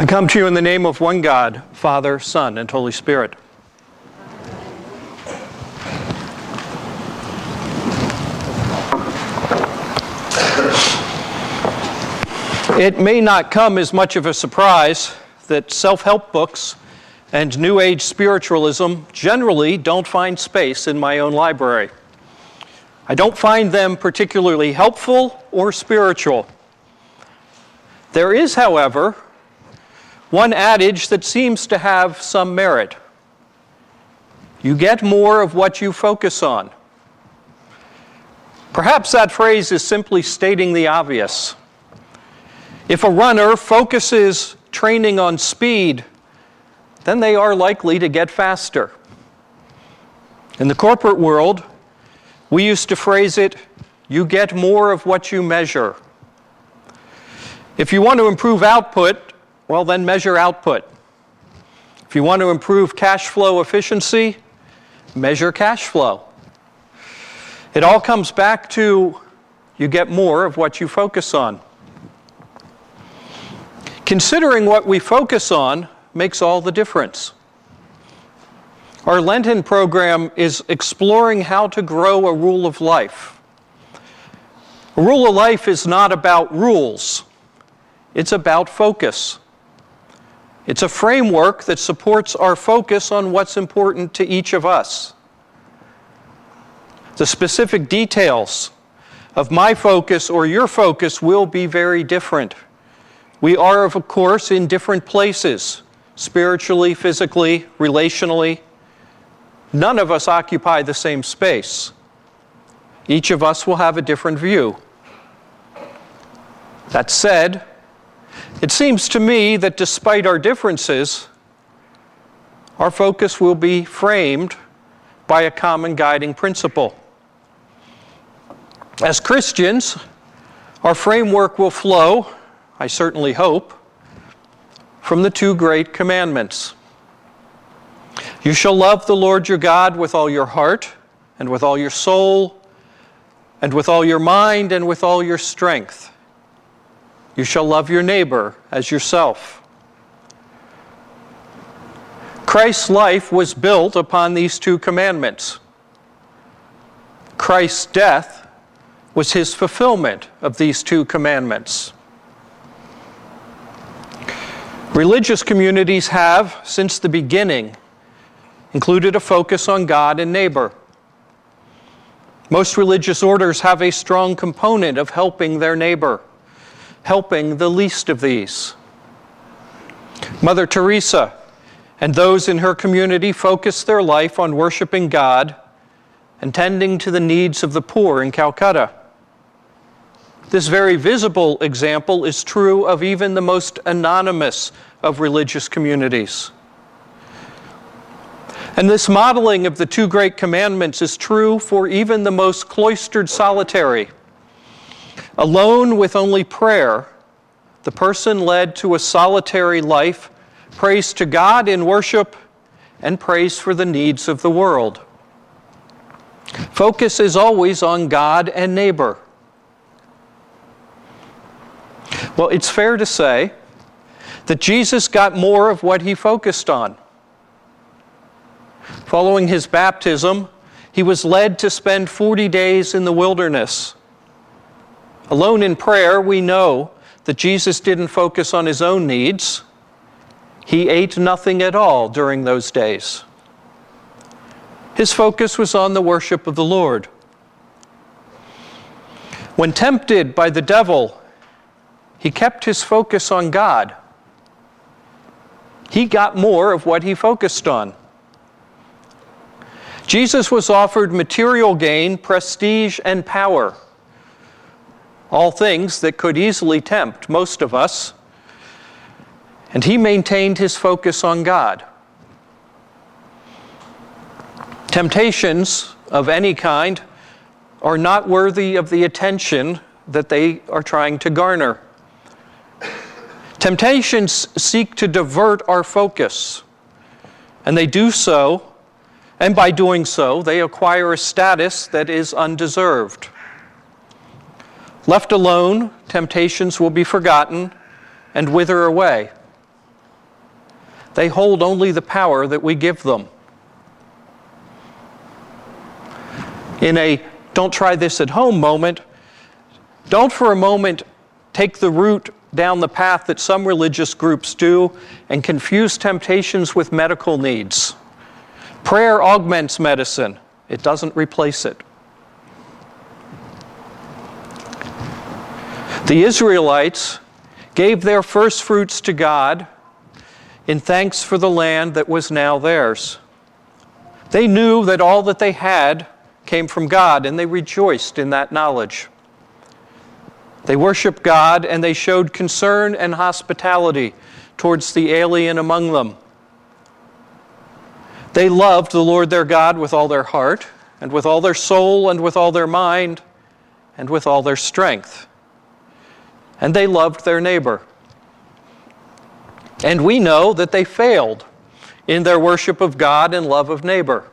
I come to you in the name of one God, Father, Son, and Holy Spirit. It may not come as much of a surprise that self-help books and New Age spiritualism generally don't find space in my own library. I don't find them particularly helpful or spiritual. There is, however, one adage that seems to have some merit. You get more of what you focus on. Perhaps that phrase is simply stating the obvious. If a runner focuses training on speed, then they are likely to get faster. In the corporate world, we used to phrase it, you get more of what you measure. If you want to improve output, well, then measure output. If you want to improve cash flow efficiency, measure cash flow. It all comes back to you get more of what you focus on. Considering what we focus on makes all the difference. Our Lenten program is exploring how to grow a rule of life. A rule of life is not about rules. It's about focus. It's a framework that supports our focus on what's important to each of us. The specific details of my focus or your focus will be very different. We are, of course, in different places, spiritually, physically, relationally. None of us occupy the same space. Each of us will have a different view. That said, it seems to me that despite our differences, our focus will be framed by a common guiding principle. As Christians, our framework will flow, I certainly hope, from the two great commandments. You shall love the Lord your God with all your heart, and with all your soul, and with all your mind, and with all your strength. You shall love your neighbor as yourself. Christ's life was built upon these two commandments. Christ's death was his fulfillment of these two commandments. Religious communities have, since the beginning, included a focus on God and neighbor. Most religious orders have a strong component of helping their neighbor, helping the least of these. Mother Teresa and those in her community focused their life on worshiping God and tending to the needs of the poor in Calcutta. This very visible example is true of even the most anonymous of religious communities. And this modeling of the two great commandments is true for even the most cloistered solitary. Alone with only prayer, the person led to a solitary life prays to God in worship and prays for the needs of the world. Focus is always on God and neighbor. Well, it's fair to say that Jesus got more of what he focused on. Following his baptism, he was led to spend 40 days in the wilderness. Alone in prayer, we know that Jesus didn't focus on his own needs. He ate nothing at all during those days. His focus was on the worship of the Lord. When tempted by the devil, he kept his focus on God. He got more of what he focused on. Jesus was offered material gain, prestige, and power, all things that could easily tempt most of us, and he maintained his focus on God. Temptations of any kind are not worthy of the attention that they are trying to garner. Temptations seek to divert our focus, and they do so, and by doing so, they acquire a status that is undeserved. Left alone, temptations will be forgotten and wither away. They hold only the power that we give them. In a don't try this at home moment, don't for a moment take the route down the path that some religious groups do and confuse temptations with medical needs. Prayer augments medicine. It doesn't replace it. The Israelites gave their first fruits to God in thanks for the land that was now theirs. They knew that all that they had came from God, and they rejoiced in that knowledge. They worshiped God, and they showed concern and hospitality towards the alien among them. They loved the Lord their God with all their heart, and with all their soul, and with all their mind, and with all their strength. And they loved their neighbor. And we know that they failed in their worship of God and love of neighbor.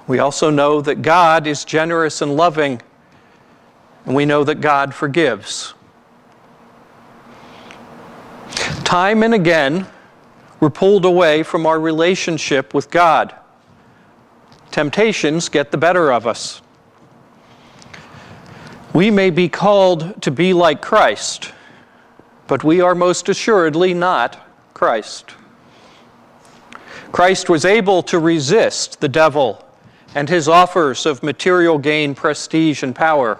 We also know that God is generous and loving, and we know that God forgives. Time and again, we're pulled away from our relationship with God. Temptations get the better of us. We may be called to be like Christ, but we are most assuredly not Christ. Christ was able to resist the devil and his offers of material gain, prestige, and power.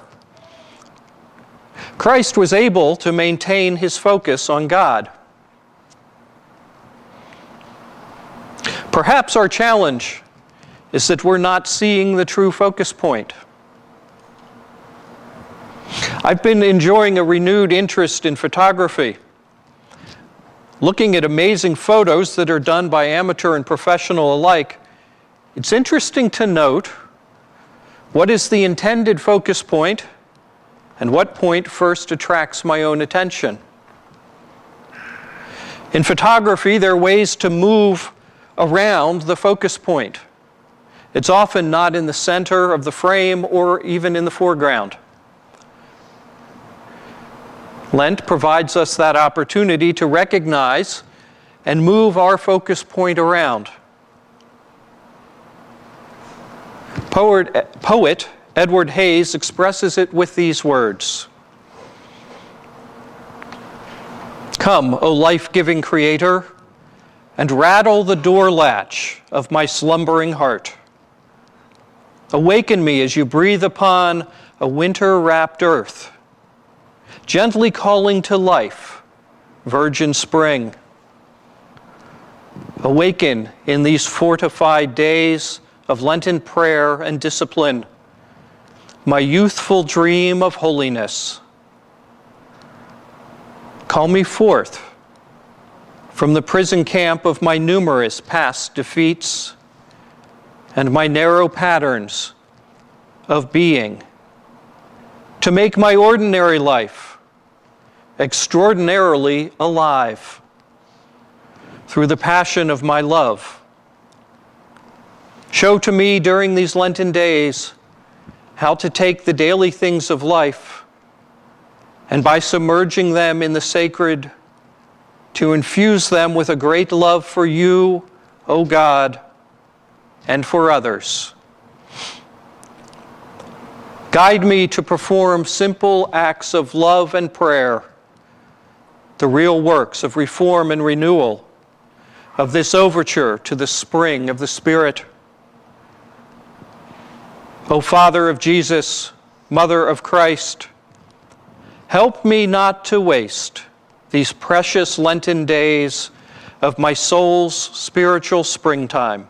Christ was able to maintain his focus on God. Perhaps our challenge is that we're not seeing the true focus point. I've been enjoying a renewed interest in photography, looking at amazing photos that are done by amateur and professional alike. It's interesting to note what is the intended focus point and what point first attracts my own attention. In photography, there are ways to move around the focus point. It's often not in the center of the frame or even in the foreground. Lent provides us that opportunity to recognize and move our focus point around. Poet Edward Hayes expresses it with these words: "Come, O life-giving Creator, and rattle the door latch of my slumbering heart. Awaken me as you breathe upon a winter-wrapped earth, gently calling to life, virgin spring. Awaken in these fortified days of Lenten prayer and discipline my youthful dream of holiness. Call me forth from the prison camp of my numerous past defeats and my narrow patterns of being, to make my ordinary life extraordinarily alive through the passion of my love. Show to me during these Lenten days how to take the daily things of life and by submerging them in the sacred, to infuse them with a great love for you, O God, and for others. Guide me to perform simple acts of love and prayer, the real works of reform and renewal of this overture to the spring of the Spirit. O Father of Jesus, Mother of Christ, help me not to waste these precious Lenten days of my soul's spiritual springtime.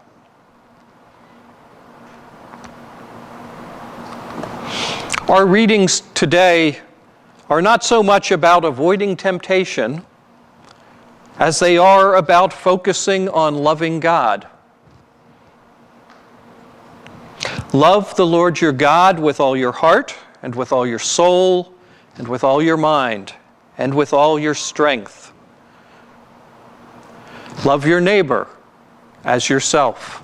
Our readings today are not so much about avoiding temptation as they are about focusing on loving God. Love the Lord your God with all your heart and with all your soul and with all your mind and with all your strength. Love your neighbor as yourself.